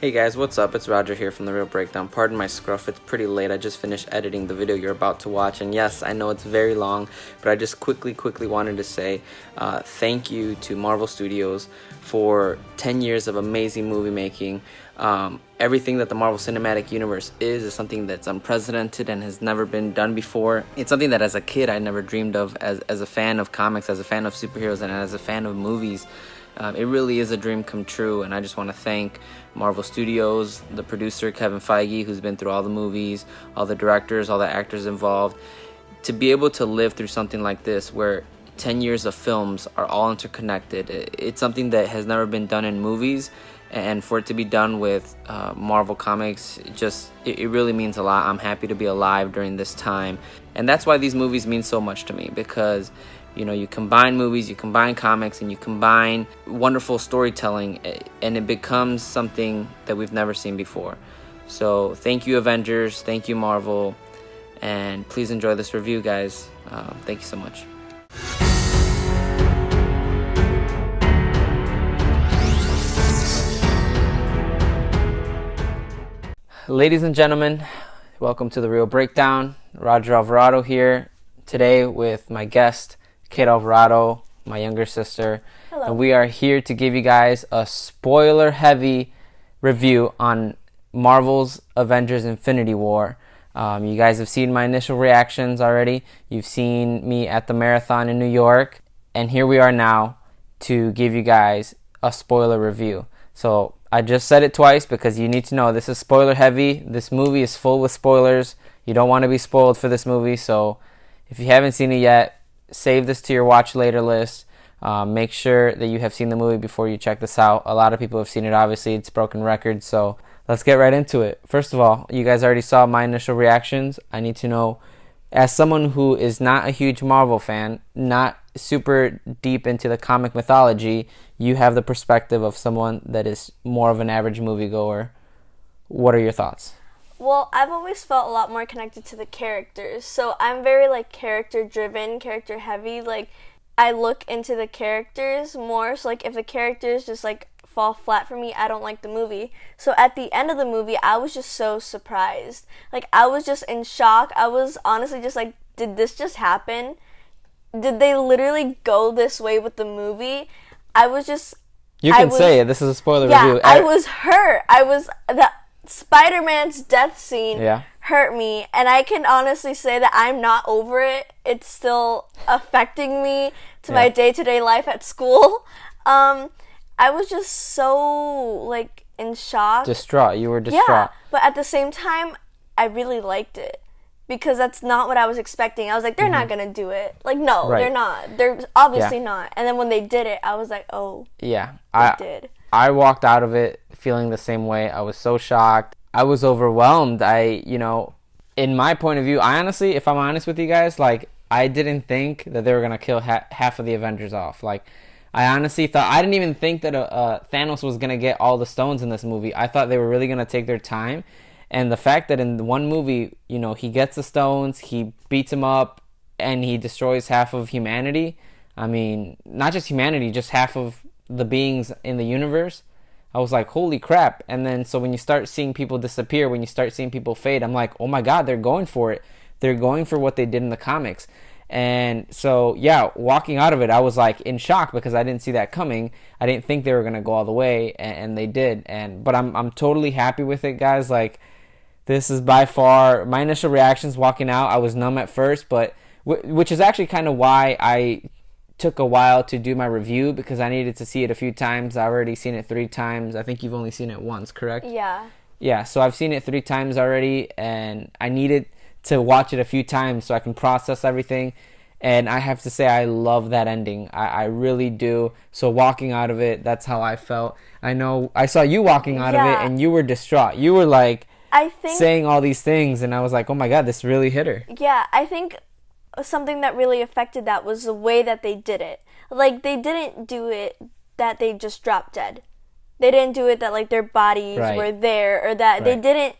Hey guys, what's up? It's Roger here from The Real Breakdown. Pardon my scruff, it's pretty late. I just finished editing the video you're about to watch, and yes, I know it's very long, but I just quickly wanted to say thank you to Marvel Studios for 10 years of amazing movie making. Everything that the Marvel Cinematic Universe is something that's unprecedented and has never been done before. It's something that as a kid I never dreamed of as a fan of comics, as a fan of superheroes, and as a fan of movies. It really is a dream come true, and I just want to thank Marvel Studios, the producer Kevin Feige, who's been through all the movies, all the directors, all the actors involved, to be able to live through something like this where 10 years of films are all interconnected. It's something that has never been done in movies, and for it to be done with Marvel Comics, it really means a lot. I'm happy to be alive during this time, and that's why these movies mean so much to me, because you combine movies, you combine comics, and you combine wonderful storytelling, and it becomes something that we've never seen before. So thank you, Avengers. Thank you, Marvel. And please enjoy this review, guys. Thank you so much. Ladies and gentlemen, welcome to The Real Breakdown. Roger Alvarado here today with my guest, Kate Alvarado, my younger sister. Hello. And we are here to give you guys a spoiler-heavy review on Marvel's Avengers Infinity War. You guys have seen my initial reactions already. You've seen me at the marathon in New York. And here we are now to give you guys a spoiler review. So I just said it twice because you need to know this is spoiler-heavy. This movie is full with spoilers. You don't want to be spoiled for this movie. So if you haven't seen it yet, save this to your watch later list. Make sure that you have seen the movie before you check this out. A lot of people have seen it, obviously. It's broken records, so let's get right into it. First of all, you guys already saw my initial reactions. I need to know, as someone who is not a huge Marvel fan, not super deep into the comic mythology, you have the perspective of someone that is more of an average moviegoer. What are your thoughts? Well, I've always felt a lot more connected to the characters. So I'm very, character-driven, character-heavy. I look into the characters more. So, if the characters just, fall flat for me, I don't like the movie. So at the end of the movie, I was just so surprised. I was just in shock. I was honestly just did this just happen? Did they literally go this way with the movie? You can say it. This is a spoiler review. I was hurt. Spider-Man's death scene hurt me, and I can honestly say that I'm not over it. It's still affecting me to my day-to-day life at school. I was just so, in shock. Distraught. You were distraught. Yeah, but at the same time, I really liked it, because that's not what I was expecting. I was like, they're not going to do it. No, right. They're not. They're obviously not. And then when they did it, I was like, oh, yeah, they did. I walked out of it feeling the same way. I was so shocked. I was overwhelmed. In my point of view, I honestly, if I'm honest with you guys, I didn't think that they were going to kill half of the Avengers off. I honestly thought, I didn't even think that Thanos was going to get all the stones in this movie. I thought they were really going to take their time. And the fact that in one movie, he gets the stones, he beats him up, and he destroys half of humanity. I mean, not just humanity, just half of the beings in the universe. I was like, holy crap. And then so when you start seeing people disappear, when you start seeing people fade, I'm like, oh my god, they're going for it. They're going for what they did in the comics. And so walking out of it, I was in shock because I didn't see that coming. I didn't think they were going to go all the way, and they did. But I'm totally happy with it, guys. This is by far my initial reactions walking out. I was numb at first, but which is actually kind of why I took a while to do my review, because I needed to see it a few times. I've already seen it 3 times. I think you've only seen it once, correct? Yeah. Yeah, so I've seen it 3 times already, and I needed to watch it a few times so I can process everything. And I have to say, I love that ending. I really do. So walking out of it, that's how I felt. I know I saw you walking out of it, and you were distraught. You were saying all these things, and I was like, oh my god, this really hit her. Yeah, I think something that really affected that was the way that they did it. They didn't do it that they just dropped dead. They didn't do it that their bodies were there, or that they didn't.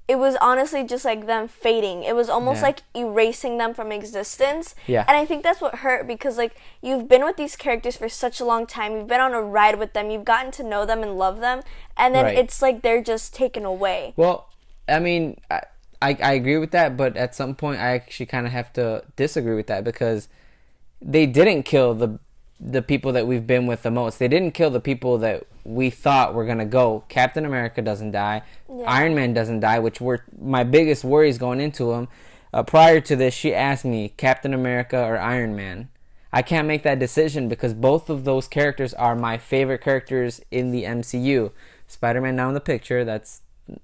it was honestly just like them fading. It was almost Yeah. like erasing them from existence. Yeah. And I think that's what hurt, because like you've been with these characters for such a long time. You've been on a ride with them. You've gotten to know them and love them. And then Right. it's like they're just taken away. Well, I mean, I agree with that, but at some point I actually kind of have to disagree with that, because they didn't kill the people that we've been with the most. They didn't kill the people that we thought were gonna go. Captain America doesn't die. Yeah. Iron Man doesn't die, which were my biggest worries going into him. Prior to this, she asked me Captain America or Iron Man. I can't make that decision because both of those characters are my favorite characters in the MCU. Spider-Man now in the picture. That's,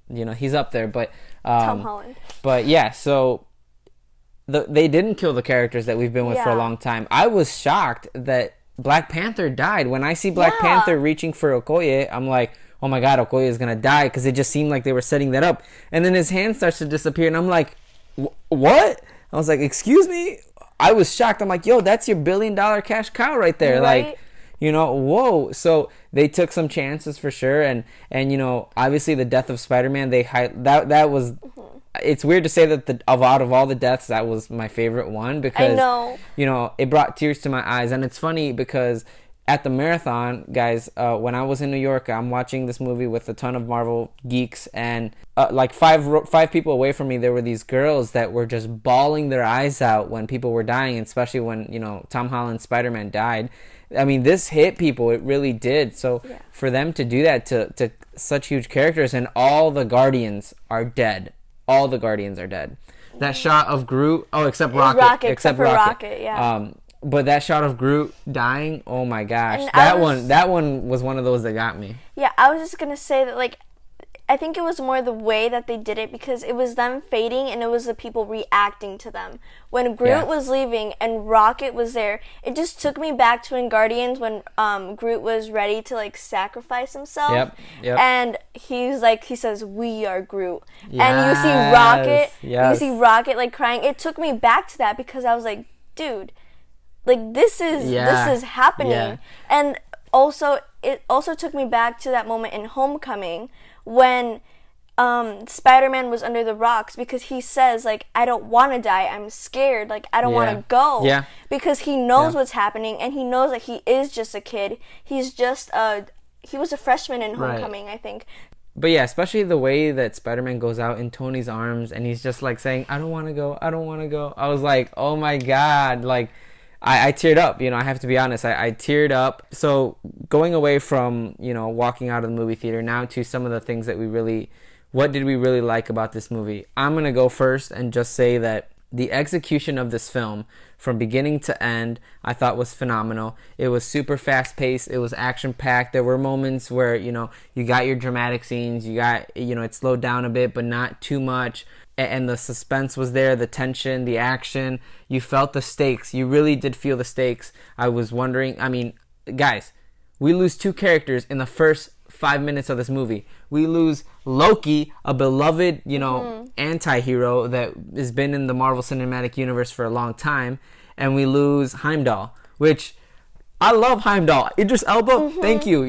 he's up there, but Tom Holland. But yeah, so they didn't kill the characters that we've been with for a Yeah. long time. I was shocked that Black Panther died. When I see Black Yeah. Panther reaching for Okoye, I'm like, oh my god, Okoye is gonna die, because it just seemed like they were setting that up. And then his hand starts to disappear, and I'm like, what? I was like, excuse me? I was shocked. I'm like, yo, that's your $1 billion cash cow right there. Right? Like, whoa. So they took some chances for sure, and obviously the death of Spider-Man, that was. It's weird to say that out of all the deaths, that was my favorite one, because I know. It brought tears to my eyes. And it's funny because at the marathon, guys, when I was in New York, I'm watching this movie with a ton of Marvel geeks, and like five people away from me, there were these girls that were just bawling their eyes out when people were dying, especially when Tom Holland's Spider-Man died. I mean, this hit people. It really did. So Yeah. for them to do that to such huge characters, and all the Guardians are dead. All the Guardians are dead. That shot of Groot, except Rocket. Except for Rocket, yeah. But that shot of Groot dying, oh my gosh. And That one was one of those that got me. Yeah, I was just gonna say that, like, I think it was more the way that they did it, because it was them fading and it was the people reacting to them. When Groot was leaving and Rocket was there, it just took me back to in Guardians when Groot was ready to like sacrifice himself. Yep. And he says, "We are Groot." Yes, and you see Rocket, yes. like crying. It took me back to that, because I was like, dude, like this is happening. Yeah. And also it also took me back to that moment in Homecoming when Spider-Man was under the rocks, because he says, like, I don't want to die, I'm scared, like, I don't want to go. Yeah. Because he knows what's happening, and he knows that he is just a kid. He was a freshman in Homecoming, I think. But yeah, especially the way that Spider-Man goes out in Tony's arms, and he's just like saying, I don't want to go, I don't want to go. I was like, oh my god, like, I teared up, I have to be honest. I teared up. So going away from, walking out of the movie theater now to some of the things that what did we really like about this movie? I'm going to go first and just say that the execution of this film from beginning to end, I thought was phenomenal. It was super fast paced. It was action packed. There were moments where, you got your dramatic scenes, you got, it slowed down a bit, but not too much. And the suspense was there, the tension, the action. You felt the stakes. You really did feel the stakes. I was wondering, guys, we lose two characters in the first 5 minutes of this movie. We lose Loki, a beloved, anti-hero that has been in the Marvel Cinematic Universe for a long time. And we lose Heimdall, which I love Heimdall. Idris Elba, thank you.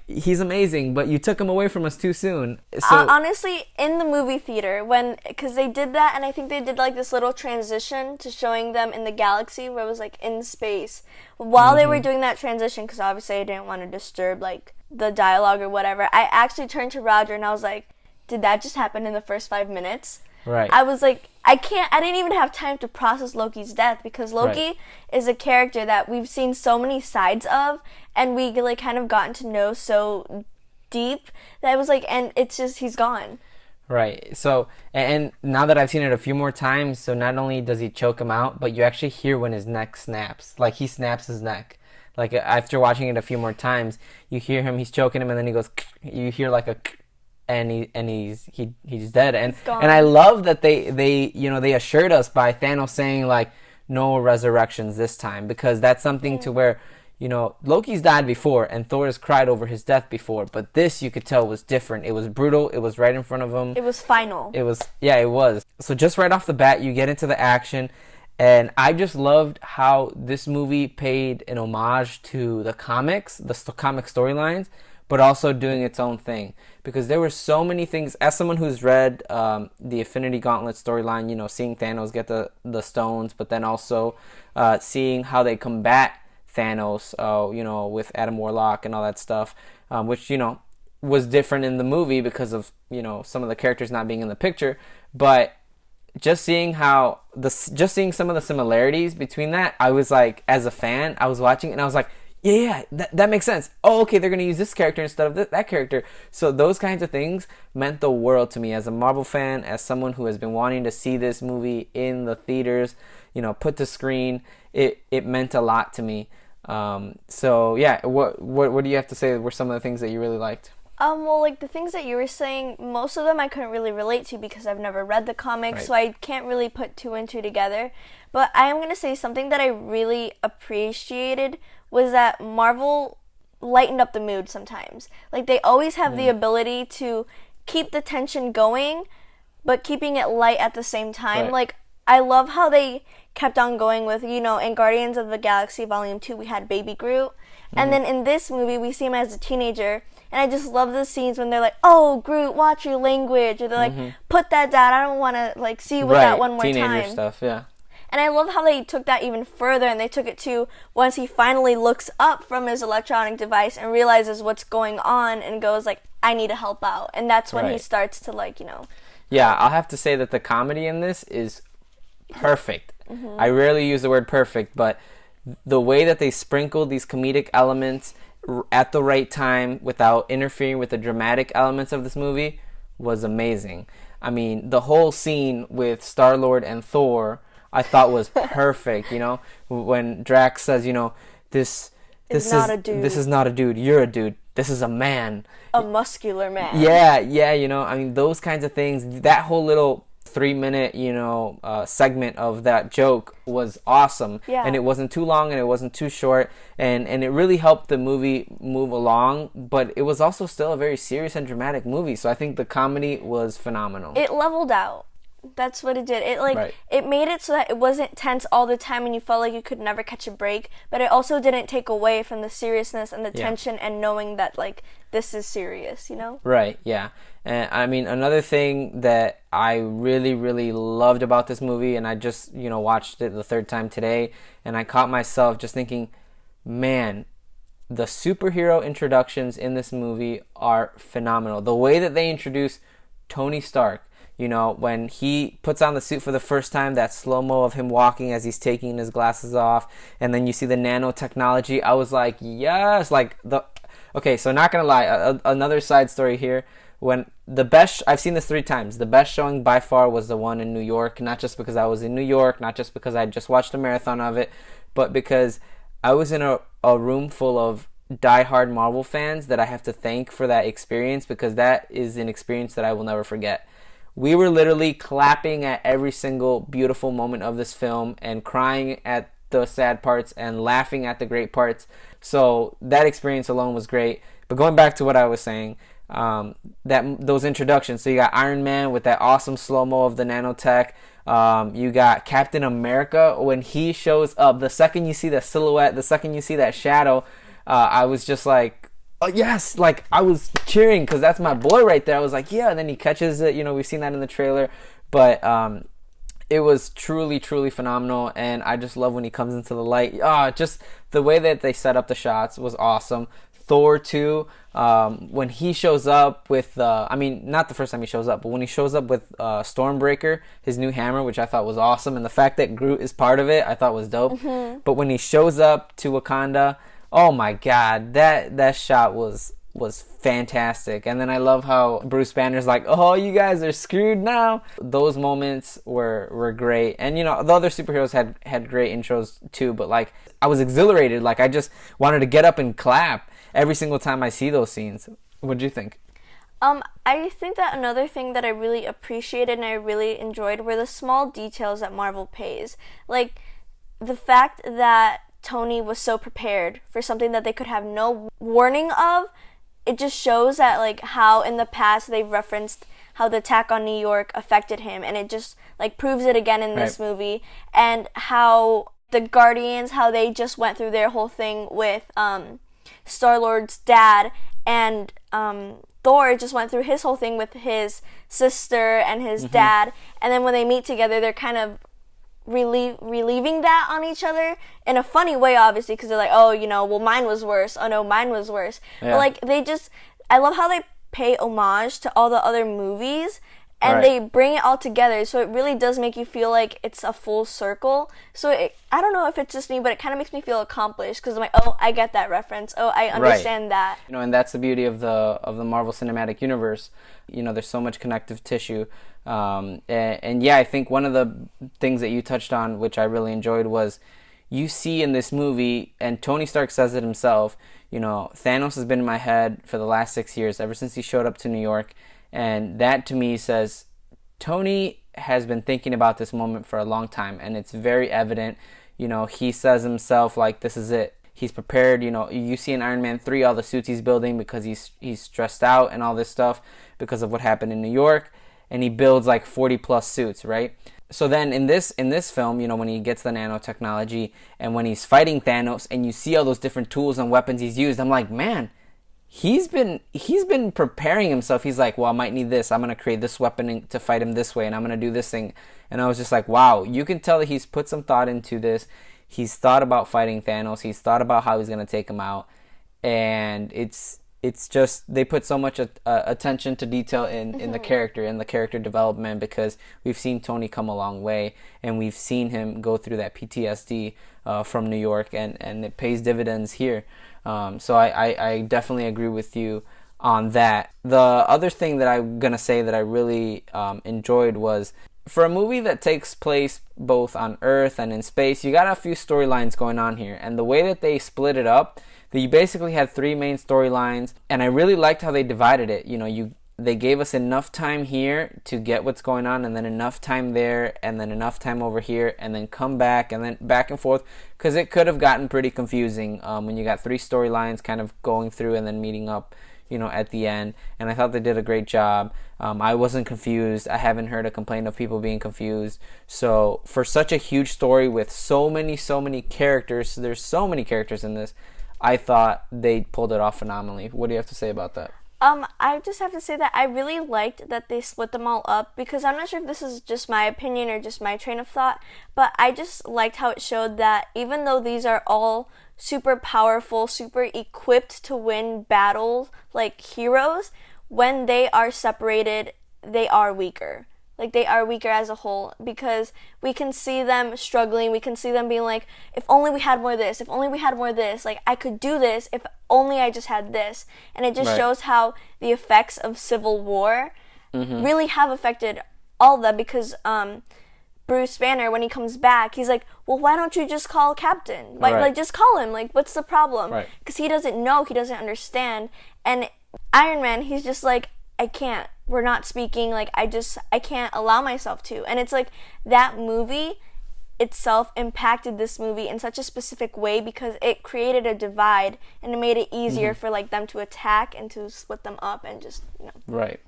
He's amazing, but you took him away from us too soon. So Honestly, in the movie theater, because they did that, and I think they did like this little transition to showing them in the galaxy where it was like in space. While they were doing that transition, because obviously I didn't want to disturb like the dialogue or whatever, I actually turned to Roger and I was like, did that just happen in the first 5 minutes? Right. I was like, I didn't even have time to process Loki's death, because Loki is a character that we've seen so many sides of, and we like kind of gotten to know so deep that I was like, and it's just, he's gone. Right. So, and now that I've seen it a few more times, so not only does he choke him out, but you actually hear when his neck snaps. Like, he snaps his neck. Like, after watching it a few more times, you hear him, he's choking him, and then he goes, you hear like a, and he's dead. And I love that they assured us by Thanos saying like no resurrections this time, because that's something to where Loki's died before and Thor has cried over his death before, but this you could tell was different. It was brutal. It was right in front of him. It was final. It was. So just right off the bat, you get into the action, and I just loved how this movie paid an homage to the comics, the comic storylines, but also doing its own thing. Because there were so many things, as someone who's read the Infinity Gauntlet storyline, you know, seeing Thanos get the stones, but then also seeing how they combat Thanos, you know, with Adam Warlock and all that stuff, which, you know, was different in the movie because of, you know, some of the characters not being in the picture. But just seeing some of the similarities between that, I was like, as a fan, I was watching it and I was like, yeah, that makes sense. Oh, okay, they're going to use this character instead of that character. So those kinds of things meant the world to me as a Marvel fan, as someone who has been wanting to see this movie in the theaters, you know, put to screen. It meant a lot to me. So yeah, what do you have to say were some of the things that you really liked? Well, like the things that you were saying, most of them I couldn't really relate to because I've never read the comics, Right. so I can't really put two and two together. But I am going to say something that I really appreciated was that Marvel lightened up the mood sometimes. Like they always have the ability to keep the tension going, but keeping it light at the same time. Right. Like I love how they kept on going with, you know, in Guardians of the Galaxy Volume 2, we had Baby Groot. And then in this movie, we see him as a teenager. And I just love the scenes when they're like, oh, Groot, watch your language. Or they're like, put that down. I don't want to, like, see you with that one more Teenager time. stuff, yeah. And I love how they took that even further, and they took it to once he finally looks up from his electronic device and realizes what's going on and goes like, I need to help out. And that's when he Right. starts to, like, you know. Yeah, I'll have to say that the comedy in this is perfect. I rarely use the word perfect, but the way that they sprinkle these comedic elements at the right time without interfering with the dramatic elements of this movie was amazing. I mean, the whole scene with Star-Lord and Thor I thought was perfect, you know, when Drax says, you know, this is not a dude, you're a dude, this is a man. A muscular man. Yeah, you know, I mean, those kinds of things, that whole little 3-minute, you know, segment of that joke was awesome. Yeah. And it wasn't too long and it wasn't too short, and it really helped the movie move along, but it was also still a very serious and dramatic movie, so I think the comedy was phenomenal. It leveled out. That's what it did. It like Right. it made it so that it wasn't tense all the time and you felt like you could never catch a break, but it also didn't take away from the seriousness and the tension and knowing that like this is serious, you know? Right, yeah. And I mean, another thing that I really, really loved about this movie, and I just, you know, watched it the third time today, and I caught myself just thinking, man, the superhero introductions in this movie are phenomenal. The way that they introduce Tony Stark, you know, when he puts on the suit for the first time, that slow-mo of him walking as he's taking his glasses off, and then you see the nanotechnology, I was like, yes, like okay, so not gonna lie, another side story here. When I've seen this 3 times. The best showing by far was the one in New York, not just because I was in New York, not just because I just watched a marathon of it, but because I was in a room full of diehard Marvel fans that I have to thank for that experience, because that is an experience that I will never forget. We were literally clapping at every single beautiful moment of this film and crying at the sad parts and laughing at the great parts. So that experience alone was great. But going back to what I was saying, those introductions. So you got Iron Man with that awesome slow-mo of the nanotech. You got Captain America when he shows up. The second you see the silhouette, the second you see that shadow, I was just like, oh yes, like I was cheering because that's my boy right there. I was like, yeah, and then he catches it. You know, we've seen that in the trailer, but it was truly, truly phenomenal, and I just love when he comes into the light. Just the way that they set up the shots was awesome. Thor 2, when he shows up with, I mean, not the first time he shows up, but when he shows up with Stormbreaker, his new hammer, which I thought was awesome, and the fact that Groot is part of it, I thought was dope. But when he shows up to Wakanda, oh my god, that shot was fantastic. And then I love how Bruce Banner's like, oh, you guys are screwed now. Those moments were great. And you know, the other superheroes had great intros too, but like I was exhilarated. Like I just wanted to get up and clap every single time I see those scenes. What'd you think? I think that another thing that I really appreciated and I really enjoyed were the small details that Marvel pays. Like the fact that Tony was so prepared for something that they could have no warning of. It just shows that like how in the past they've referenced how the attack on New York affected him, and it just like proves it again in this movie, and how the Guardians, how they just went through their whole thing with Star-Lord's dad, and Thor just went through his whole thing with his sister and his dad, and then when they meet together, they're kind of relieving that on each other in a funny way, obviously, because they're like, oh, you know, well, mine was worse. Oh no, mine was worse. Yeah. But like I love how they pay homage to all the other movies, and they bring it all together, so it really does make you feel like it's a full circle. So I don't know if it's just me, but it kind of makes me feel accomplished, because I'm like, oh, I get that reference. Oh, I understand that. You know, and that's the beauty of the Marvel Cinematic Universe. You know, there's so much connective tissue. And yeah, I think one of the things that you touched on, which I really enjoyed, was you see in this movie, and Tony Stark says it himself, you know, Thanos has been in my head for the last 6 years, ever since he showed up to New York. And that to me says Tony has been thinking about this moment for a long time, and it's very evident. You know, he says himself, like, this is it. He's prepared. You know, you see in Iron Man 3 all the suits he's building because he's stressed out and all this stuff because of what happened in New York, and he builds like 40 plus suits, right? So then in this film, you know, when he gets the nanotechnology and when he's fighting Thanos and you see all those different tools and weapons he's used, I'm like, man, he's been preparing himself. He's like, well, I might need this. I'm going to create this weapon to fight him this way, and I'm going to do this thing. And I was just like, wow, you can tell that he's put some thought into this. He's thought about fighting Thanos. He's thought about how he's going to take him out. And it's just, they put so much attention to detail in the character and the character development, because we've seen Tony come a long way, and we've seen him go through that PTSD from New York, and it pays dividends here. So I definitely agree with you on that. The other thing that I'm going to say that I really enjoyed was, for a movie that takes place both on Earth and in space, you got a few storylines going on here. And the way that they split it up, that you basically had 3 main storylines, and I really liked how they divided it. You know, they gave us enough time here to get what's going on, and then enough time there, and then enough time over here, and then come back, and then back and forth, because it could have gotten pretty confusing when you got 3 storylines kind of going through and then meeting up, you know, at the end. And I thought they did a great job. I wasn't confused. I haven't heard a complaint of people being confused. So for such a huge story with so many characters, there's so many characters in this, I thought they pulled it off phenomenally. What do you have to say about that? I just have to say that I really liked that they split them all up, because I'm not sure if this is just my opinion or just my train of thought, but I just liked how it showed that even though these are all super powerful, super equipped to win battles like heroes, when they are separated, they are weaker. Like, they are weaker as a whole, because we can see them struggling. We can see them being like, if only we had more of this, if only we had more of this, like, I could do this if only I just had this. And it just shows how the effects of Civil War really have affected all of them, because Bruce Banner, when he comes back, he's like, well, why don't you just call Captain? Like, just call him. Like, what's the problem? Because he doesn't know, he doesn't understand. And Iron Man, he's just like, I can't. We're not speaking. Like, I can't allow myself to. And it's like, that movie itself impacted this movie in such a specific way, because it created a divide, and it made it easier for like them to attack and to split them up and just, you know. Right.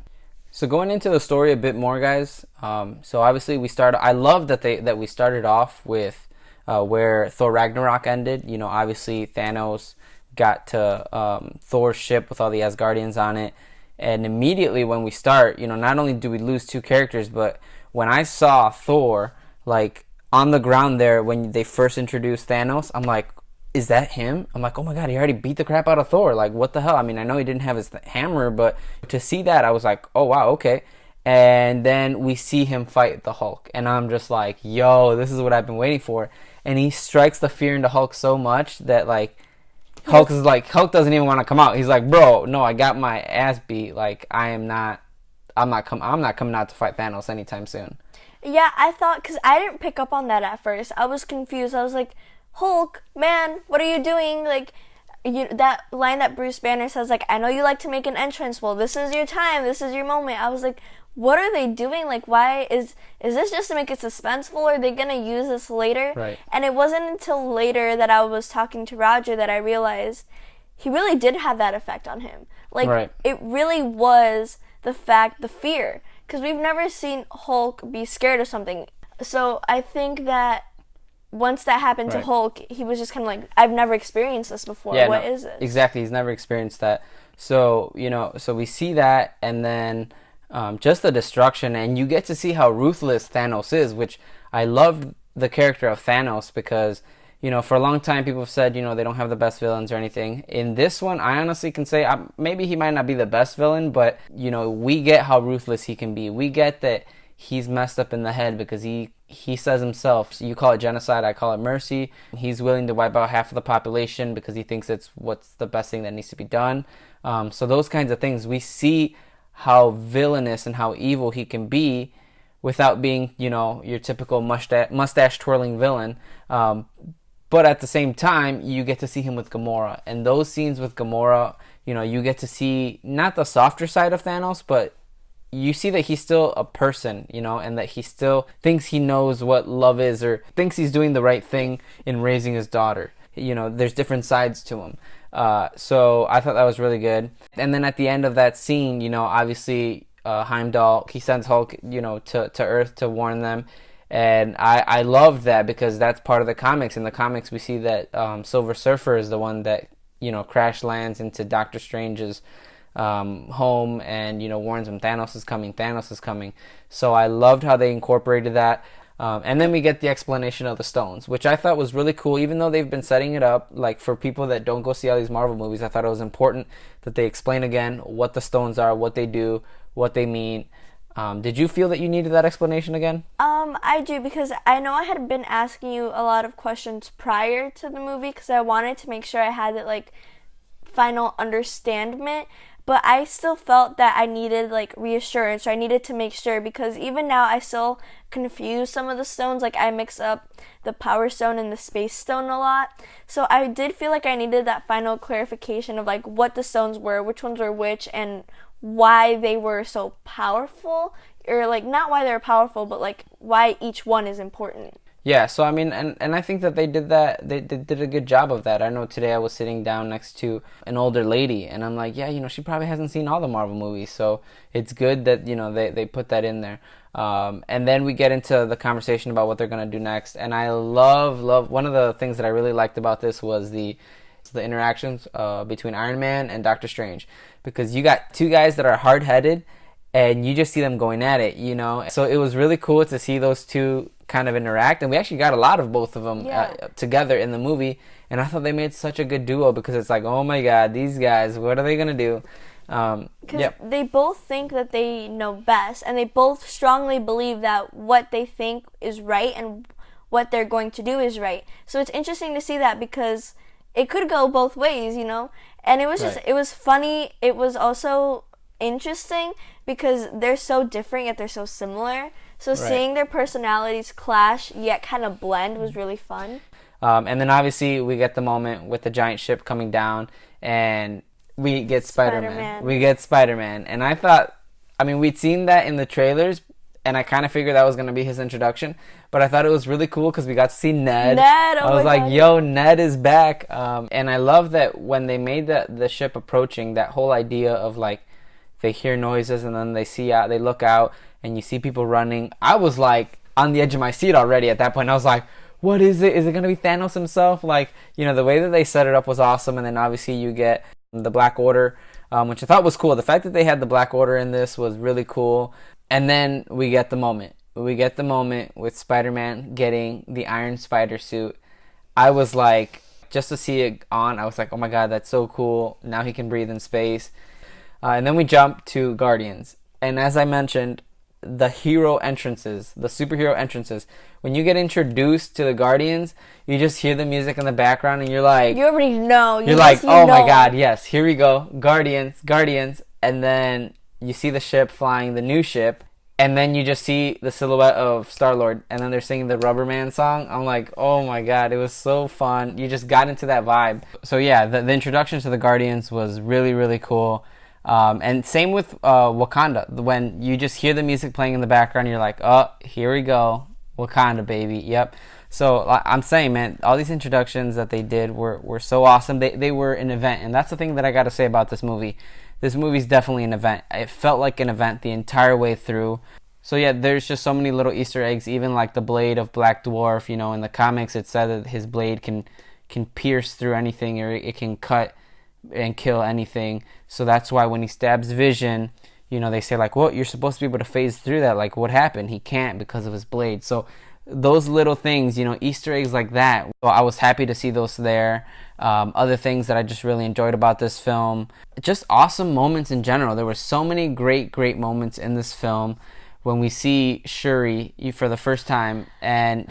So going into the story a bit more, guys. So obviously I love that we started off with where Thor Ragnarok ended. You know, obviously Thanos got to Thor's ship with all the Asgardians on it. And immediately when we start, you know, not only do we lose 2 characters, but when I saw Thor, like, on the ground there when they first introduced Thanos, I'm like, is that him? I'm like, oh my god, he already beat the crap out of Thor. Like, what the hell? I mean, I know he didn't have his hammer, but to see that, I was like, oh wow, okay. And then we see him fight the Hulk, and I'm just like, yo, this is what I've been waiting for. And he strikes the fear into Hulk so much that, like, Hulk doesn't even want to come out. He's like, bro, no, I got my ass beat. Like, I'm not coming out to fight Thanos anytime soon. Yeah, I thought, because I didn't pick up on that at first. I was confused. I was like, Hulk, man, what are you doing? Like, that line that Bruce Banner says, like, I know you like to make an entrance. Well, this is your time. This is your moment. I was like, what are they doing? Like, why is this just to make it suspenseful? Or are they going to use this later? Right. And it wasn't until later that I was talking to Roger that I realized he really did have that effect on him. Like, it really was the fear. Because we've never seen Hulk be scared of something. So I think that once that happened to Hulk, he was just kind of like, I've never experienced this before. What is this? Exactly. He's never experienced that. So, so we see that, and then just the destruction, and you get to see how ruthless Thanos is, which I loved the character of Thanos because, for a long time people have said, they don't have the best villains or anything. In this one, I honestly can say maybe he might not be the best villain, but, we get how ruthless he can be. We get that he's messed up in the head because he says himself, so you call it genocide, I call it mercy. He's willing to wipe out half of the population because he thinks it's what's the best thing that needs to be done. So those kinds of things, we see how villainous and how evil he can be without being, your typical mustache twirling villain. But at the same time, you get to see him with Gamora. And those scenes with Gamora, you get to see not the softer side of Thanos, but you see that he's still a person, and that he still thinks he knows what love is, or thinks he's doing the right thing in raising his daughter. There's different sides to him. So I thought that was really good. And then at the end of that scene, obviously Heimdall, he sends Hulk, to Earth to warn them. And I loved that because that's part of the comics. In the comics, we see that Silver Surfer is the one that, crash lands into Doctor Strange's home and, warns him Thanos is coming. So I loved how they incorporated that. And then we get the explanation of the stones, which I thought was really cool. Even though they've been setting it up, like for people that don't go see all these Marvel movies, I thought it was important that they explain again what the stones are, what they do, what they mean. Did you feel that you needed that explanation again? I do, because I know I had been asking you a lot of questions prior to the movie because I wanted to make sure I had that final understandment. But I still felt that I needed reassurance, or I needed to make sure, because even now I still confuse some of the stones. I mix up the Power Stone and the Space Stone a lot. So I did feel like I needed that final clarification of what the stones were, which ones were which, and why they were so powerful, or not why they're powerful, but why each one is important. Yeah, so I mean, and I think that they did that. They did a good job of that. I know today I was sitting down next to an older lady, and I'm like, yeah, she probably hasn't seen all the Marvel movies, so it's good that they put that in there. And then we get into the conversation about what they're gonna do next, and I love one of the things that I really liked about this was the interactions between Iron Man and Doctor Strange, because you got two guys that are hard-headed, and you just see them going at it, So it was really cool to see those two kind of interact, and we actually got a lot of both of them together in the movie, and I thought they made such a good duo, because it's oh my god, these guys, what are they gonna do? Because they both think that they know best, and they both strongly believe that what they think is right and what they're going to do is right. So it's interesting to see that, because it could go both ways, and it was it was funny. It was also interesting because they're so different yet they're so similar. So seeing their personalities clash yet kind of blend was really fun. And then obviously we get the moment with the giant ship coming down, and we get Spider-Man. We get Spider-Man. And I thought, we'd seen that in the trailers, and I kind of figured that was going to be his introduction. But I thought it was really cool because we got to see Ned. I was like, yo, Ned is back. And I love that when they made the ship approaching, that whole idea of they hear noises and then they look out and you see people running. I was on the edge of my seat already at that point. I was like, what is it? Is it going to be Thanos himself? The way that they set it up was awesome. And then obviously you get the Black Order, which I thought was cool. The fact that they had the Black Order in this was really cool. And then we get the moment. We get the moment with Spider-Man getting the Iron Spider suit. I was just to see it on, I was like, oh my god, that's so cool. Now he can breathe in space. And then we jump to Guardians. And as I mentioned, the hero entrances, the superhero entrances, when you get introduced to the Guardians, you just hear the music in the background and you're like... You already know. You're like, oh my god, yes, here we go. Guardians. And then you see the ship flying, the new ship. And then you just see the silhouette of Star-Lord. And then they're singing the Rubber Man song. I'm like, oh my god, it was so fun. You just got into that vibe. So yeah, the introduction to the Guardians was really, really cool. And same with Wakanda. When you just hear the music playing in the background, you're like, oh, here we go. Wakanda, baby. Yep. So I'm saying, man, all these introductions that they did were so awesome. They were an event. And that's the thing that I got to say about this movie. This movie's definitely an event. It felt like an event the entire way through. So yeah, there's just so many little Easter eggs, even the blade of Black Dwarf. In the comics it said that his blade can pierce through anything, or it can cut and kill anything. So that's why when he stabs Vision, you know, they say like, well, you're supposed to be able to phase through that. Like, what happened? He can't because of his blade. So those little things, you know, Easter eggs like that, well, I was happy to see those there. Other things that I just really enjoyed about this film, just awesome moments in general. There were so many great moments in this film. When we see Shuri for the first time, and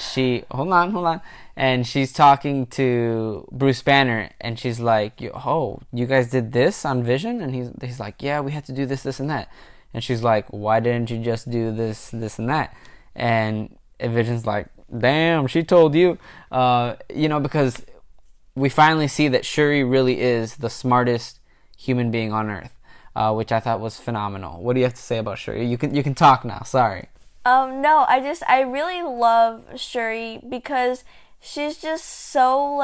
hold on, and she's talking to Bruce Banner, and she's like, "Oh, you guys did this on Vision?" And he's like, "Yeah, we had to do this, and that." And she's like, "Why didn't you just do this, and that?" And Vision's like, "Damn, she told you," you know, because we finally see that Shuri really is the smartest human being on Earth. Which I thought was phenomenal. What do you have to say about Shuri? You can talk now. Sorry. No, I really love Shuri because she's just so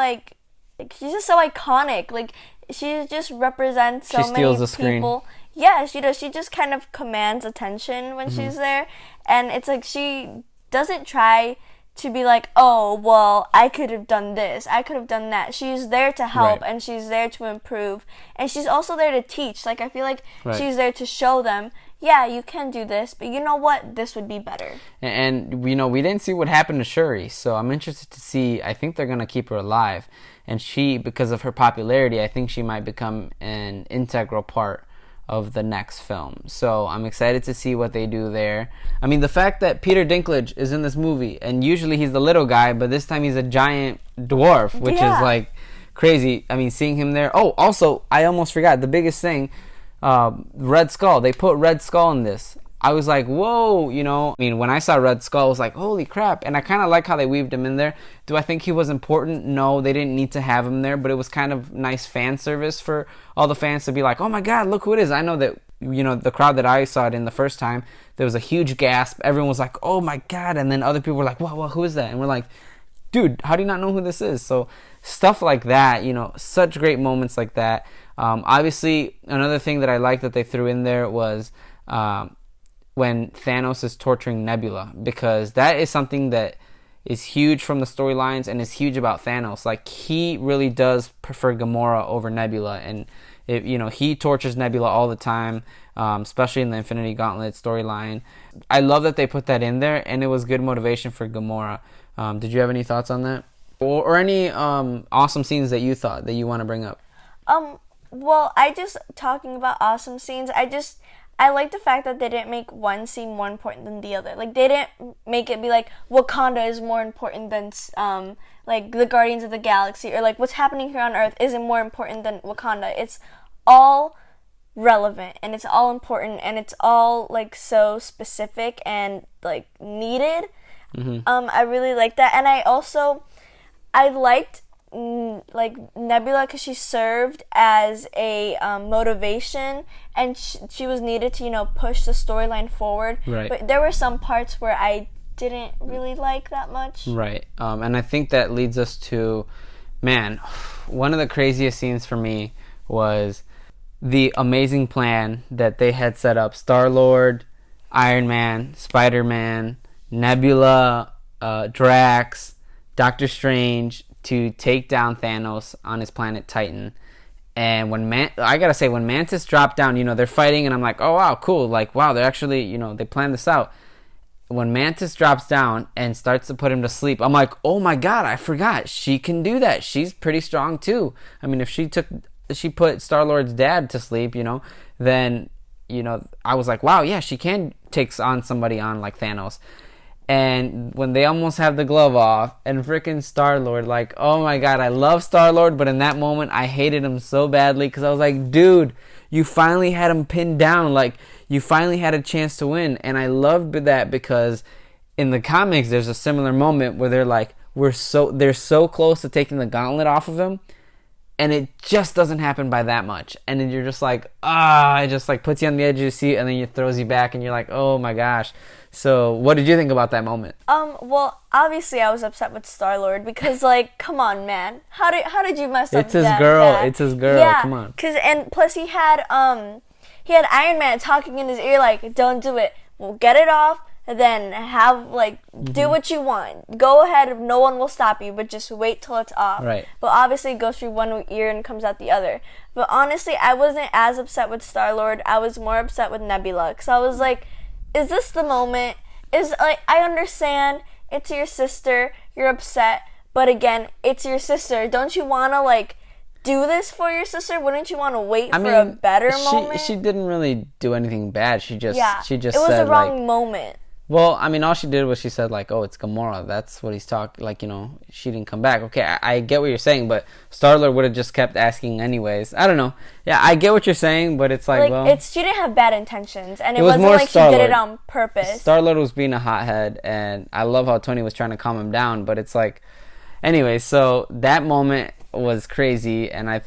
she's just so iconic. Like she just represents so she steals many the screen. people. Yeah, she does. She just kind of commands attention when she's there, and it's like she doesn't try to be like, oh, well, I could have done this, I could have done that. She's there to help, and she's there to improve, and she's also there to teach. Like, I feel like she's there to show them, yeah, you can do this, but you know what? This would be better. And you know, we didn't see what happened to Shuri, so I'm interested to see. I think they're going to keep her alive, and she, because of her popularity, I think she might become an integral part of the next film. So I'm excited to see what they do there. I mean, the fact that Peter Dinklage is in this movie, and usually he's the little guy, but this time he's a giant dwarf, which is like crazy. I mean, seeing him there. Oh, also, I almost forgot the biggest thing, Red Skull. They put Red Skull in this. I was like, whoa, you know. I mean, when I saw Red Skull, I was like, holy crap. And I kind of like how they weaved him in there. Do I think he was important? No, they didn't need to have him there, but it was kind of nice fan service for all the fans to be like, oh my God, look who it is. I know that, you know, the crowd that I saw it in the first time, there was a huge gasp. Everyone was like, oh my God. And then other people were like, whoa, who is that? And we're like, dude, how do you not know who this is? So stuff like that, you know, such great moments like that. Obviously, another thing that I liked that they threw in there was when Thanos is torturing Nebula, because that is something that is huge from the storylines and is huge about Thanos. Like, he really does prefer Gamora over Nebula, and you know, he tortures Nebula all the time, especially in the Infinity Gauntlet storyline. I love that they put that in there, and it was good motivation for Gamora. Did you have any thoughts on that, or any awesome scenes that you thought that you want to bring up? Well, talking about awesome scenes, I like the fact that they didn't make one scene more important than the other. Like, they didn't make it be like Wakanda is more important than like the Guardians of the Galaxy, or like what's happening here on Earth isn't more important than Wakanda. It's all relevant, and it's all important, and it's all like so specific and like needed. I really like that, and I liked like Nebula because she served as a motivation, and she was needed to, you know, push the storyline forward. Right. But there were some parts where I didn't really like that much. Right. And I think that leads us to, man, one of the craziest scenes for me was the amazing plan that they had set up. Star-Lord, Iron Man, Spider-Man, Nebula, Drax, Doctor Strange, to take down Thanos on his planet Titan. And when I gotta say, when Mantis dropped down, you know, they're fighting, and I'm like, oh wow, cool, like wow, they're actually, you know, they planned this out. When Mantis drops down and starts to put him to sleep, I'm like, oh my God, I forgot, she can do that. She's pretty strong too. I mean, if she put Star-Lord's dad to sleep, you know, then, you know, I was like, wow, yeah, she can take on somebody on like Thanos. And when they almost have the glove off, and freaking Star-Lord, like, oh my God, I love Star-Lord, but in that moment, I hated him so badly, because I was like, dude, you finally had him pinned down, like, you finally had a chance to win. And I loved that, because in the comics, there's a similar moment where they're like, they're so close to taking the gauntlet off of him, and it just doesn't happen by that much. And then you're just like, it just like puts you on the edge of your seat, and then it throws you back, and you're like, oh my gosh. So what did you think about that moment? Well, obviously I was upset with Star-Lord, because like, come on, man. How did you mess up It's his that girl. bad? It's his girl. Yeah, Come on. And plus he had Iron Man talking in his ear like, don't do it. Well, get it off. then have like do what you want. Go ahead, no one will stop you, but just wait till it's off. Right. But obviously it goes through one ear and comes out the other. But honestly, I wasn't as upset with Star-Lord. I was more upset with Nebula. Cause I was like, is this the moment? Is like, I understand it's your sister, you're upset, but again, it's your sister. Don't you wanna like do this for your sister? Wouldn't you want to wait for a better moment? She didn't really do anything bad. She just it was said, a wrong moment. Well, I mean, all she did was she said, like, oh, it's Gamora. That's what he's talking, like, she didn't come back. Okay, I get what you're saying, but Star-Lord would have just kept asking anyways. I don't know. Yeah, I get what you're saying, but it's like well... she didn't have bad intentions, and it wasn't like Star-Lord. She did it on purpose. Star-Lord was being a hothead, and I love how Tony was trying to calm him down, but it's like... Anyway, so that moment was crazy, and I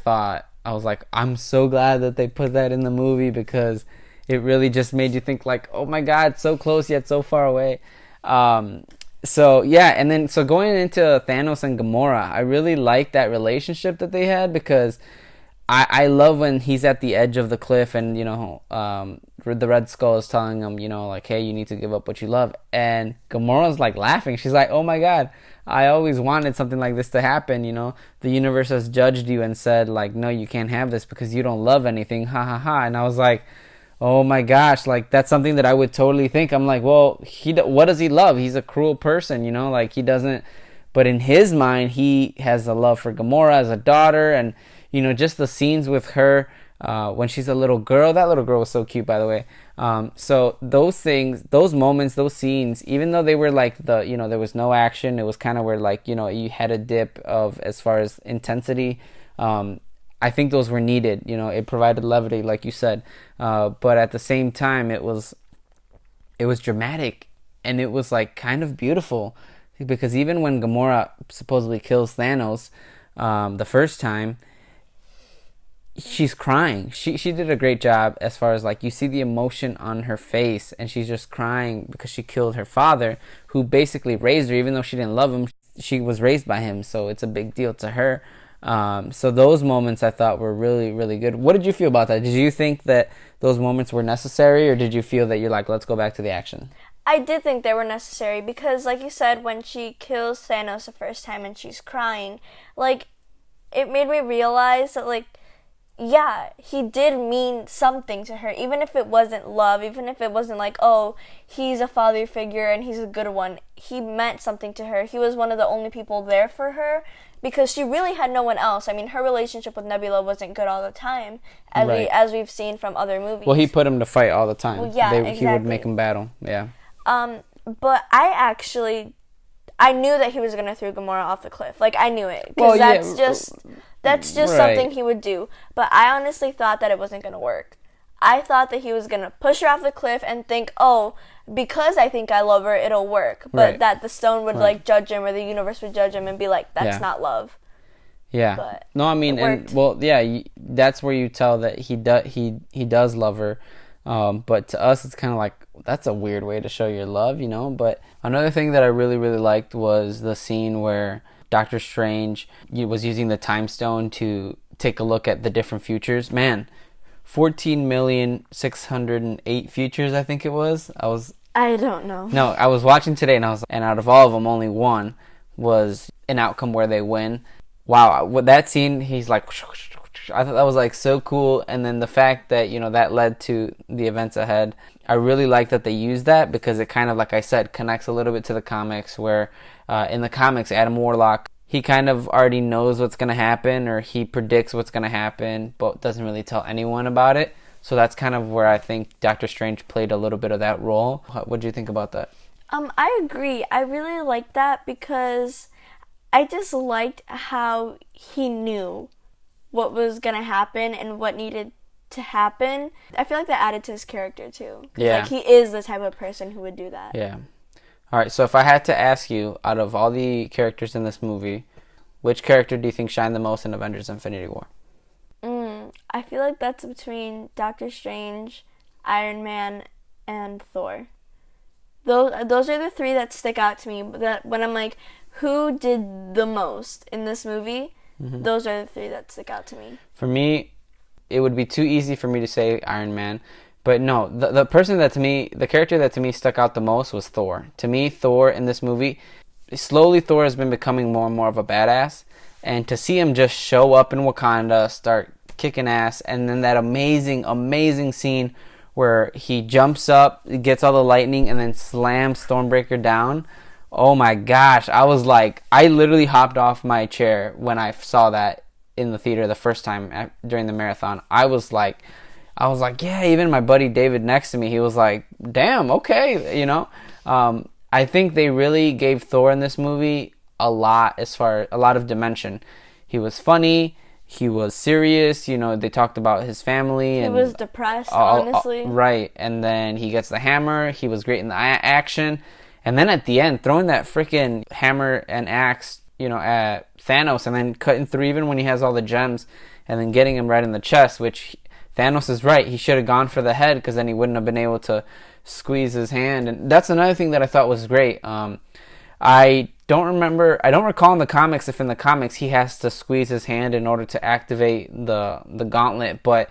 was like, I'm so glad that they put that in the movie, because... it really just made you think like, oh my God, so close yet so far away. So yeah, and then so going into Thanos and Gamora, I really like that relationship that they had, because I love when he's at the edge of the cliff and the Red Skull is telling him, like, hey, you need to give up what you love, and Gamora's like laughing. She's like, oh my God, I always wanted something like this to happen. The universe has judged you and said like, no, you can't have this because you don't love anything. Ha ha ha. And I was like, oh my gosh, like that's something that I would totally think. I'm like, well, what does he love? He's a cruel person, like he doesn't, but in his mind, he has a love for Gamora as a daughter, and just the scenes with her when she's a little girl. That little girl was so cute, by the way. So those things, those moments, those scenes, even though they were like there was no action, it was kind of where like, you had a dip of as far as intensity. I think those were needed. It provided levity, like you said. But at the same time, it was dramatic, and it was like kind of beautiful, because even when Gamora supposedly kills Thanos the first time, she's crying. She did a great job as far as like you see the emotion on her face, and she's just crying because she killed her father, who basically raised her. Even though she didn't love him, she was raised by him, so it's a big deal to her. So those moments I thought were really, really good. What did you feel about that? Did you think that those moments were necessary, or did you feel that you're like, let's go back to the action? I did think they were necessary, because like you said, when she kills Thanos the first time and she's crying, like, it made me realize that, like, yeah, he did mean something to her, even if it wasn't love, even if it wasn't like, oh, he's a father figure and he's a good one. He meant something to her. He was one of the only people there for her, because she really had no one else. I mean, her relationship with Nebula wasn't good all the time, as we've seen from other movies. Well, he put him to fight all the time. Well, yeah, exactly. He would make him battle, yeah. But I knew that he was going to throw Gamora off the cliff. Like, I knew it. Because that's just something he would do. But I honestly thought that it wasn't going to work. I thought that he was going to push her off the cliff and think, oh, because I think I love her, it'll work. But that the stone would, like, judge him, or the universe would judge him and be like, that's not love. Yeah. But no, I mean, that's where you tell that he does love her. But to us, it's kind of like, that's a weird way to show your love, But another thing that I really, really liked was the scene where Doctor Strange was using the time stone to take a look at the different futures. Man, 14,608 futures, I think it was. I don't know. No, I was watching today, and out of all of them, only one was an outcome where they win. Wow, with that scene, he's like, I thought that was like so cool. And then the fact that that led to the events ahead, I really like that they used that, because it kind of, like I said, connects a little bit to the comics, where in the comics, Adam Warlock, he kind of already knows what's going to happen, or he predicts what's going to happen, but doesn't really tell anyone about it. So that's kind of where I think Doctor Strange played a little bit of that role. What do you think about that? I agree. I really like that, because I just liked how he knew what was going to happen and what needed to happen. I feel like that added to his character too. Yeah. Like, he is the type of person who would do that. Yeah. All right, so if I had to ask you, out of all the characters in this movie, which character do you think shined the most in Avengers Infinity War? I feel like that's between Doctor Strange, Iron Man, and Thor. Those are the three that stick out to me. That when I'm like, who did the most in this movie? Those are the three that stick out to me. For me, it would be too easy for me to say Iron Man, But no, the person that to me, the character that to me stuck out the most was Thor. To me, Thor in this movie, slowly Thor has been becoming more and more of a badass. And to see him just show up in Wakanda, start kicking ass, and then that amazing, amazing scene where he jumps up, gets all the lightning, and then slams Stormbreaker down. Oh my gosh, I was like, I literally hopped off my chair when I saw that in the theater the first time during the marathon. I was like, yeah, even my buddy David next to me, he was like, damn, okay, you know. I think they really gave Thor in this movie a lot of dimension. He was funny, he was serious, you know, they talked about his family. He was depressed, honestly. Right, and then he gets the hammer, he was great in the action. And then at the end, throwing that freaking hammer and axe, you know, at Thanos, and then cutting through even when he has all the gems, and then getting him right in the chest, which Thanos is right. He should have gone for the head because then he wouldn't have been able to squeeze his hand. And that's another thing that I thought was great. I don't recall in the comics if in the comics he has to squeeze his hand in order to activate the gauntlet. But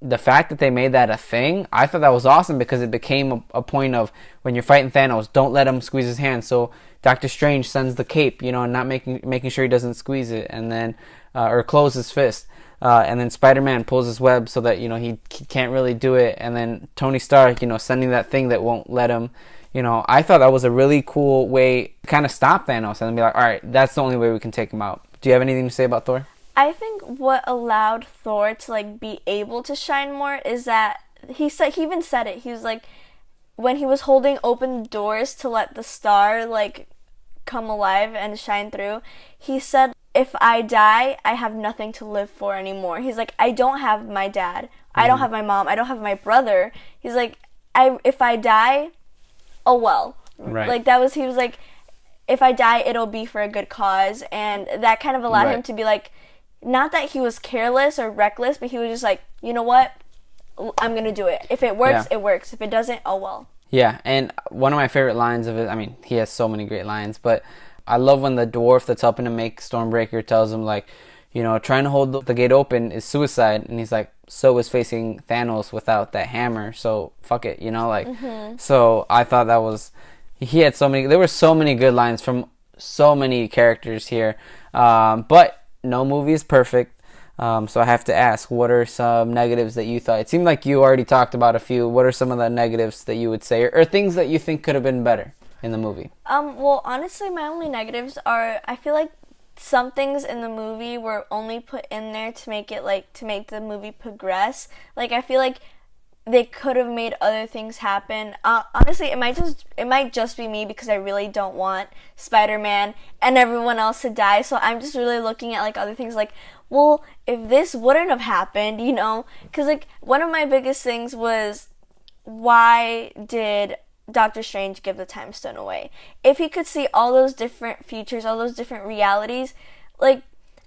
the fact that they made that a thing, I thought that was awesome because it became a point of when you're fighting Thanos, don't let him squeeze his hand. So Doctor Strange sends the cape, you know, and not making sure he doesn't squeeze it, and then or close his fist. And then Spider-Man pulls his web so that, you know, he can't really do it. And then Tony Stark, you know, sending that thing that won't let him. You know, I thought that was a really cool way to kind of stop Thanos and be like, all right, that's the only way we can take him out. Do you have anything to say about Thor? I think what allowed Thor to like be able to shine more is that he even said it. He was like, when he was holding open doors to let the star like come alive and shine through, he said, if I die, I have nothing to live for anymore. He's like, I don't have my dad. I don't have my mom. I don't have my brother. He's like, if I die, oh well. Right. Like he was like, if I die, it'll be for a good cause. And that kind of allowed him to be like, not that he was careless or reckless, but he was just like, you know what? I'm going to do it. If it works, it works. If it doesn't, oh well. Yeah, and one of my favorite lines of it, I mean, he has so many great lines, but I love when the dwarf that's helping him make Stormbreaker tells him, like, you know, trying to hold the gate open is suicide. And he's like, so is facing Thanos without that hammer. So fuck it, you know, like. So I thought there were so many good lines from so many characters here. But no movie is perfect. So I have to ask, what are some negatives that you thought? It seemed like you already talked about a few. What are some of the negatives that you would say, or things that you think could have been better in the movie? Well, honestly, my only negatives are, I feel like some things in the movie were only put in there to make the movie progress. Like, I feel like they could have made other things happen. Honestly, it might just be me because I really don't want Spider-Man and everyone else to die. So I'm just really looking at like other things like, well, if this wouldn't have happened, you know, because like one of my biggest things was, why did Doctor Strange give the time stone away? If he could see all those different futures, all those different realities, like,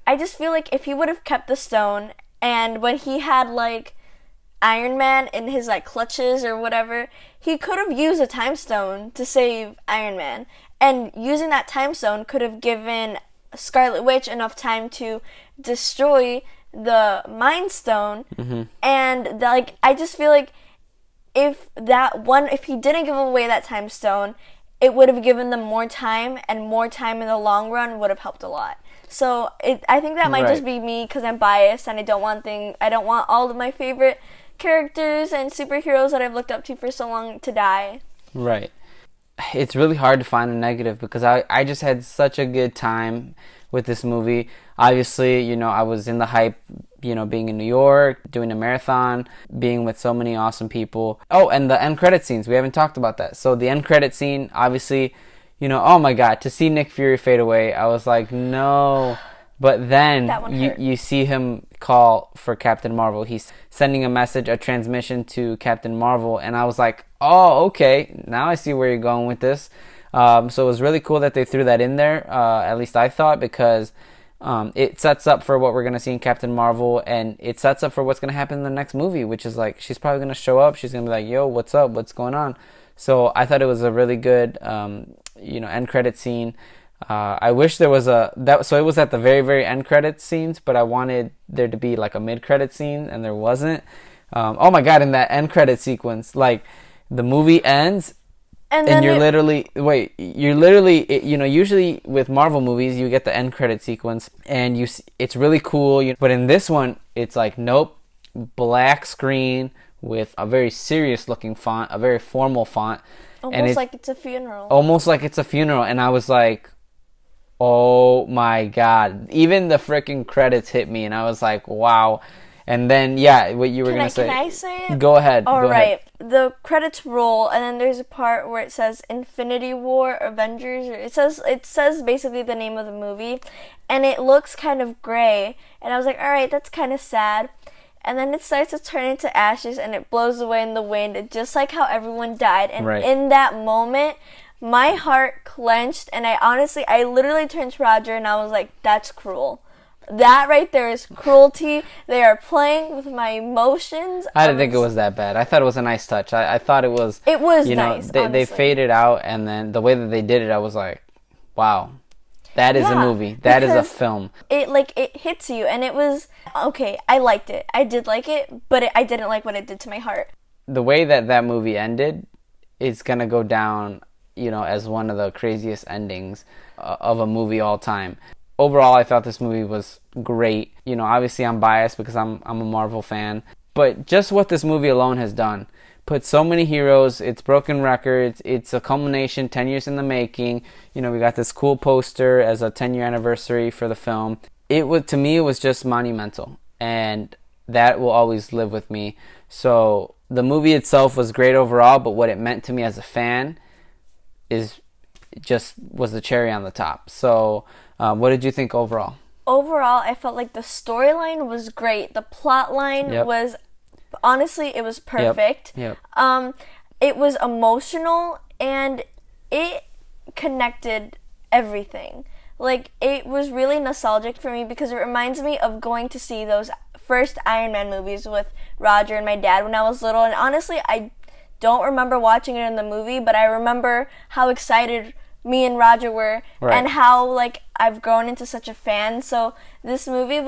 I just feel like if he would have kept the stone, and when he had like Iron Man in his like clutches or whatever, he could have used a time stone to save Iron Man, and using that time stone could have given Scarlet Witch enough time to destroy the Mind Stone. And like, I just feel like if he didn't give away that time stone, it would have given them more time, and more time in the long run would have helped a lot. So I think that might just be me because I'm biased and I don't want all of my favorite characters and superheroes that I've looked up to for so long to die. Right. It's really hard to find a negative because I just had such a good time with this movie. Obviously, you know, I was in the hype, you know, being in New York, doing a marathon, being with so many awesome people. Oh, and the end credit scenes, we haven't talked about that. So the end credit scene, obviously, you know, oh my God, to see Nick Fury fade away, I was like, no. But then you see him call for Captain Marvel. He's sending a transmission to Captain Marvel, and I was like, oh, okay, now I see where you're going with this. So it was really cool that they threw that in there, at least I thought, because it sets up for what we're going to see in Captain Marvel, and it sets up for what's going to happen in the next movie, which is like, she's probably going to show up, she's going to be like, yo, what's up, what's going on? So I thought it was a really good, end credit scene. I wish there was so it was at the very, very end credit scenes, but I wanted there to be like a mid-credit scene, and there wasn't. Oh my god, in that end credit sequence, like the movie ends And and then you're it, literally you're literally you know, usually with Marvel movies you get the end credit sequence and it's really cool, but in this one it's like nope, black screen with a very serious looking font, a very formal font, and almost it's like it's a funeral. almost like it's a funeral. And I was like, oh my god, even the freaking credits hit me and I was like, wow. And then yeah, what you were gonna say, Can I say it? go ahead. All go right. ahead. The credits roll, and then there's a part where it says Infinity War, Avengers. Or it says basically the name of the movie, and it looks kind of gray. And I was like, all right, that's kind of sad. And then it starts to turn into ashes, and it blows away in the wind, just like how everyone died. And Right. in that moment, my heart clenched, and I literally turned to Roger, and I was like, that's cruel. That right there is cruelty. They are playing with my emotions. I didn't think it was that bad. I thought it was a nice touch. I thought it was nice. they honestly. faded out, and then the way that they did it, I was like, wow, that is a movie. That is a because film. It hits you, and it was okay. I liked it. I did like it, but I didn't like what it did to my heart. The way that that movie ended is gonna go down, as one of the craziest endings of a movie all time. Overall, I thought this movie was great. Obviously I'm biased because I'm a Marvel fan, but just what this movie alone has done, put so many heroes, it's broken records, it's a culmination, 10 years in the making. We got this cool poster as a 10-year anniversary for the film. To me, it was just monumental, and that will always live with me. So the movie itself was great overall, but what it meant to me as a fan was the cherry on the top. So what did you think overall? Overall, I felt like the storyline was great. The plot line was, honestly, it was perfect. Yep. It was emotional, and it connected everything. Like, it was really nostalgic for me because it reminds me of going to see those first Iron Man movies with Roger and my dad when I was little. And honestly, I don't remember watching it in the movie, but I remember how excited me and Roger were, right, and how I've grown into such a fan. So this movie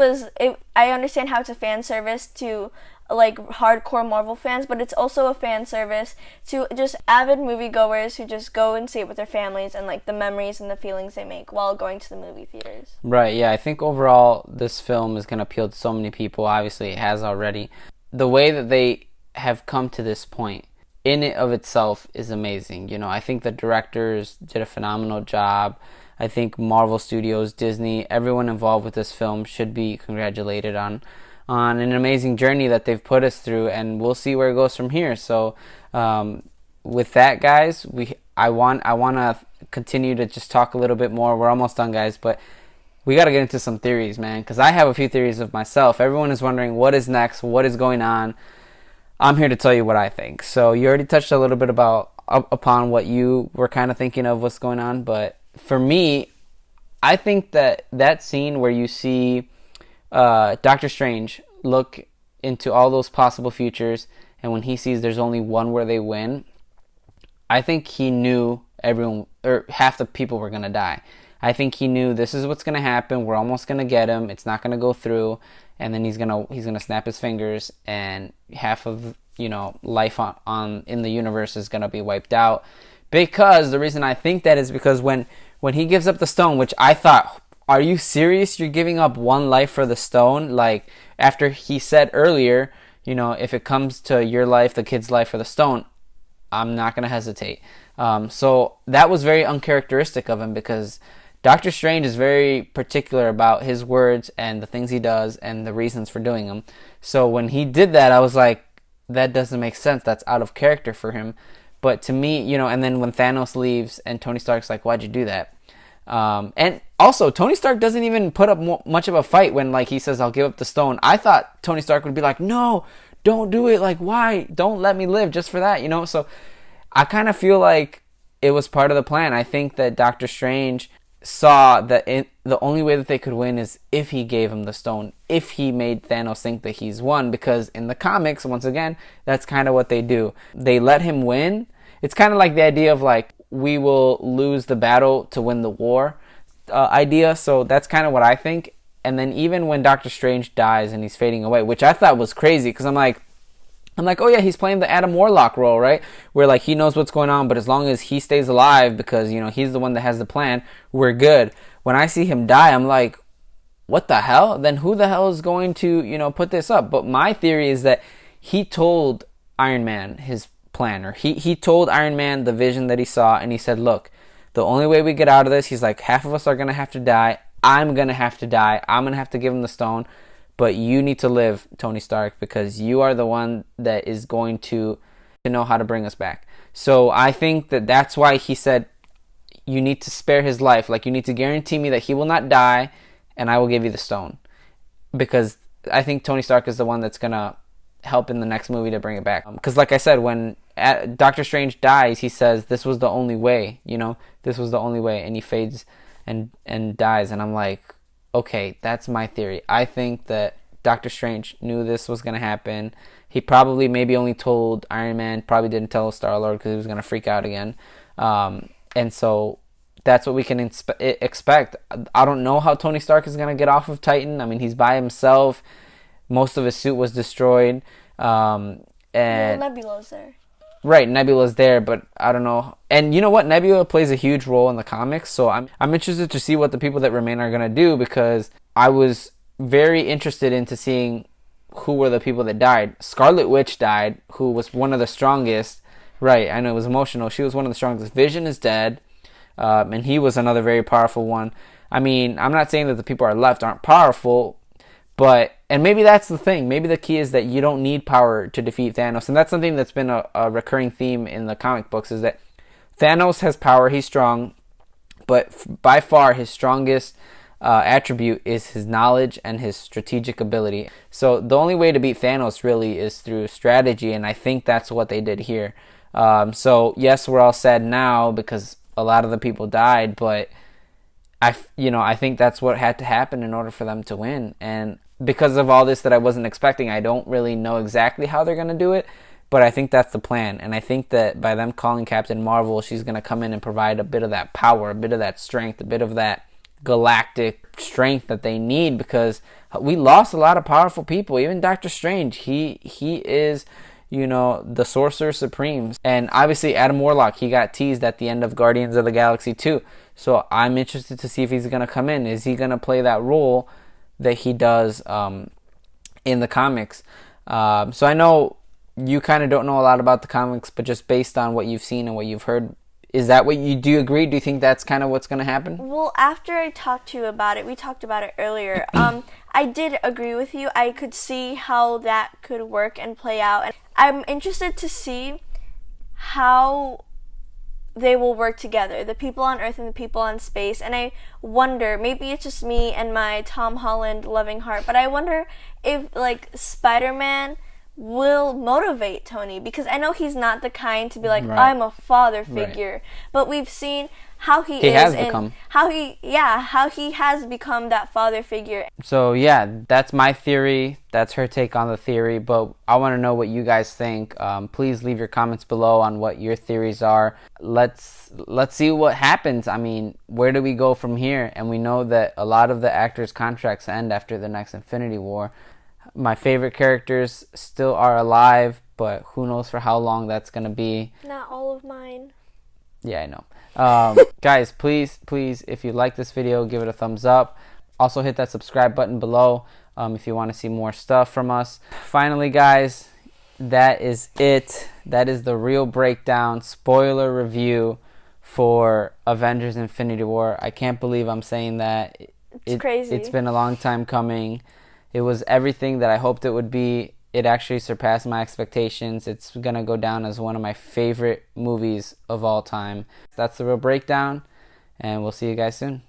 I understand how it's a fan service to hardcore Marvel fans, but it's also a fan service to just avid moviegoers who just go and see it with their families, and the memories and the feelings they make while going to the movie theaters. Right, yeah, I think overall this film is going to appeal to so many people. Obviously it has already. The way that they have come to this point in it of itself is amazing. I think the directors did a phenomenal job. I think Marvel Studios, Disney, everyone involved with this film should be congratulated on an amazing journey that they've put us through, and we'll see where it goes from here. So with that, guys, I want to continue to just talk a little bit more. We're almost done, guys, but we got to get into some theories, man, because I have a few theories of myself. Everyone is wondering what is next, what is going on. I'm here to tell you what I think. So you already touched a little bit upon what you were kind of thinking of what's going on, but for me, I think that scene where you see Doctor Strange look into all those possible futures, and when he sees there's only one where they win, I think he knew everyone, or half the people, were going to die. I think he knew this is what's going to happen. We're almost going to get him. It's not going to go through. And then he's gonna snap his fingers, and half of life on in the universe is gonna be wiped out. Because the reason I think that is because when he gives up the stone, which I thought, are you serious? You're giving up one life for the stone? Like, after he said earlier, if it comes to your life, the kid's life, or the stone, I'm not gonna hesitate. So that was very uncharacteristic of him, because Doctor Strange is very particular about his words and the things he does and the reasons for doing them. So when he did that, I was like, that doesn't make sense. That's out of character for him. But to me, and then when Thanos leaves and Tony Stark's like, why'd you do that? And also, Tony Stark doesn't even put up much of a fight when he says, I'll give up the stone. I thought Tony Stark would be like, no, don't do it. Why? Don't let me live just for that, So I kind of feel like it was part of the plan. I think that Doctor Strange saw that the only way that they could win is if he gave him the stone, if he made Thanos think that he's won, because in the comics, once again, that's kind of what they do. They let him win. It's kind of like the idea of we will lose the battle to win the war idea. So that's kind of what I think. And then even when Doctor Strange dies and he's fading away, which I thought was crazy, because I'm like, I'm like, oh yeah, he's playing the Adam Warlock role, right? Where like he knows what's going on, but as long as he stays alive, because you know he's the one that has the plan, we're good. When I see him die, I'm like, what the hell? Then who the hell is going to, you know, put this up? But my theory is that he told Iron Man his plan, or he told Iron Man the vision that he saw, and he said, look, the only way we get out of this, he's like, half of us are going to have to die. I'm going to have to die. I'm going to have to give him the stone. But you need to live, Tony Stark, because you are the one that is going to know how to bring us back. So I think that that's why he said, you need to spare his life. Like, you need to guarantee me that he will not die, and I will give you the stone. Because I think Tony Stark is the one that's going to help in the next movie to bring it back. Because like I said, when Doctor Strange dies, he says, this was the only way, you know, this was the only way. And he fades and dies. And I'm like, okay, that's my theory. I think that Doctor Strange knew this was going to happen. He probably maybe only told Iron Man, probably didn't tell Star-Lord because he was going to freak out again. And so that's what we can expect. I don't know how Tony Stark is going to get off of Titan. I mean, he's by himself. Most of his suit was destroyed. And Nebula's there. Right, Nebula's there, but I don't know. And you know what? Nebula plays a huge role in the comics, so I'm interested to see what the people that remain are going to do, because I was very interested into seeing who were the people that died. Scarlet Witch died, who was one of the strongest. Right, I know it was emotional. She was one of the strongest. Vision is dead, and he was another very powerful one. I mean, I'm not saying that the people are left aren't powerful, but, and maybe that's the thing. Maybe the key is that you don't need power to defeat Thanos. And that's something that's been a recurring theme in the comic books, is that Thanos has power, he's strong, but by far his strongest attribute is his knowledge and his strategic ability. So the only way to beat Thanos really is through strategy, and I think that's what they did here. So yes, we're all sad now because a lot of the people died, but I think that's what had to happen in order for them to win. And because of all this that I wasn't expecting, I don't really know exactly how they're going to do it, but I think that's the plan. And I think that by them calling Captain Marvel, she's going to come in and provide a bit of that power, a bit of that strength, a bit of that galactic strength that they need, because we lost a lot of powerful people. Even Doctor Strange, he is, you know, the Sorcerer Supreme. And obviously Adam Warlock, he got teased at the end of Guardians of the Galaxy 2. So I'm interested to see if he's going to come in. Is he going to play that role that he does in the comics? So I know you kind of don't know a lot about the comics, but just based on what you've seen and what you've heard, is that what you do? Agree? Do you think that's kind of what's going to happen? Well, after I talked to you about it, we talked about it earlier. I did agree with you. I could see how that could work and play out. And I'm interested to see how they will work together, the people on Earth and the people on space. And I wonder, maybe it's just me and my Tom Holland loving heart, but I wonder if like Spider-Man will motivate Tony, because I know he's not the kind to be like, Right. I'm a father figure, but we've seen how he has become that father figure. So yeah, that's my theory. That's her take on the theory, but I want to know what you guys think. Please leave your comments below on what your theories are. Let's see what happens. I mean, where do we go from here? And we know that a lot of the actors' contracts end after the next Infinity War. My favorite characters still are alive, but who knows for how long that's going to be. Not all of mine. Yeah, I know. Guys, please, if you like this video, give it a thumbs up. Also hit that subscribe button below if you want to see more stuff from us. Finally, guys, that is it. That is the real breakdown, spoiler review for Avengers Infinity War. I can't believe I'm saying that. It's crazy. It's been a long time coming. It was everything that I hoped it would be. It actually surpassed my expectations. It's going to go down as one of my favorite movies of all time. That's the real breakdown, and we'll see you guys soon.